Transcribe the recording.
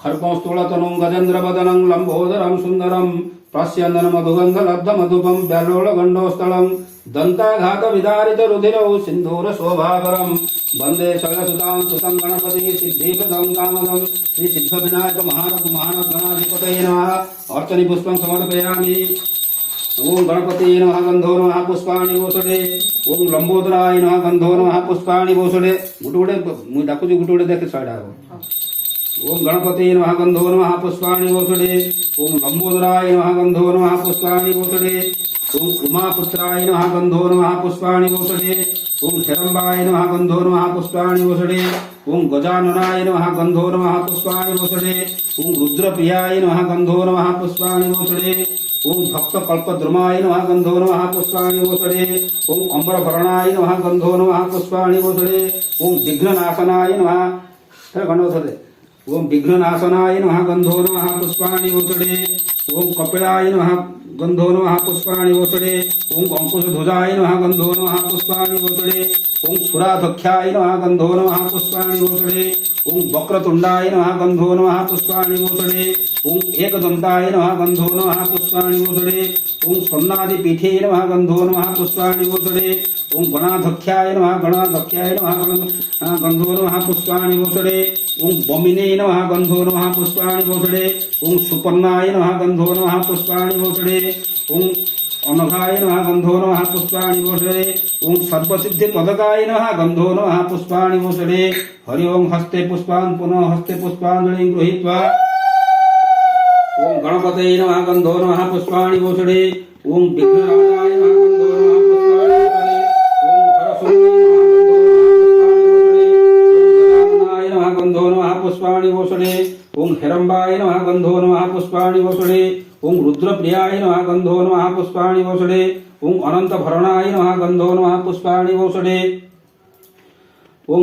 खर्पं स्थूलतनुं गजेन्द्रवदनं लम्बोदरं सुन्दरं प्रास्यन्दनमधुगन्धलब्धमधुपं व्यालोलगण्डोस्थलं दन्ताघातविदारितरुधिरौ सिन्धूरशोभाकरं वन्दे शैलसुतां सुतं गणपति सिद्धिप्रदं कामदं श्रीसिद्धविनायक महानगणाधिपतये नमः। अर्चनी पुष्पं समर्पयामि। ओं गणपति नमः गंधो नमः पुष्पाणि वोसडे। ओं लंबोदराय नमः गंधो नमः पुष्पाणि वोसडे। गुटुगुटे मुई डाकुची गुटुगुटे देखे साइडा। ओं गणपति नमः गंधो नमः पुष्पाणि वोसडे। ओं लंबोदराय नमः गंधो नमः पुष्पाणि वोसडे। ओं उमापुत्राय नमः गंधो नमः पुष्पाणि वोसडे। ओं हिरंबाय नमः गंधो नमः पुष्पाणि वोसडे। ओं गजाननाय नमः गंधो नमः पुष्पाणि वोसडे। ओं रुद्रप्रियाय नमः गंधो नमः पुष्पाणि वोसडे। ओं भक्त कल्पद्रुमाय नमः गंधो नमः पुष्पाणि वोसडे। ओं अम्बरभरणाय नमः गंधो नमः पुष्पाणि वोसडे। ओं विघ्ननाशनाय नमः गणोधरे। ओं विघ्ननाशनाय नमः गंधो नमः पुष्पाणि वोसडे। ओं कपिलाय नमः गंधो नमः पुष्पाणि वोसडे। ओं अंकुशध्वजाय नमः गंधो नमः पुष्पाणि वोसडे। ओं सुराधख्याय नमः गंधो नमः पुष्पाणि वोसडे। ओं वक्रतुंडाय नमः गंधो नमः पुष्पाणि वोसडे। ओं एकदंताय नमः गंधो नमः पुष्पाणि वोसडे। ओं स्वर्णादिपीठे नमः गंधो नमः पुष्पाणि वोसडे। ओं गणाध्यक्षाय नमः गंधो नमः पुष्पाणि वोसडे। ओं बमिने नमः गंधो नमः पुष्पाणि वोसडे। ओं सुपर्णाय नमः गंधो नमः पुष्पाणि वोसडे। ओं अनघाय नमः गंधो नमः पुष्पाणि वोसडे। ओं सर्वसिद्धिपदकाय नमः गंधो नमः पुष्पाणि वोसडे। हरि ओं हस्ते पुष्पान् पुनः हस्ते पुष्पाञ्जलिं गृहीत्वा ओं गणपतये नमः गंधो नमः पुष्पाणि वोसडे। ओं विघ्नराजाय नमः गंधो नमः पुष्पाणि वोसडे। ओं हरसुन्दराय नमः गंधो नमः पुष्पाणि वोसडे। ओं हिरंबाय नमः गंधो नमः पुष्पाणि वोसडे। ओं रुद्रप्रियाय नमः गंधो नमः पुष्पाणि वोसडे। ओं अनंतभरणाय नमः गंधो नमः पुष्पाणि वोसडे। ओं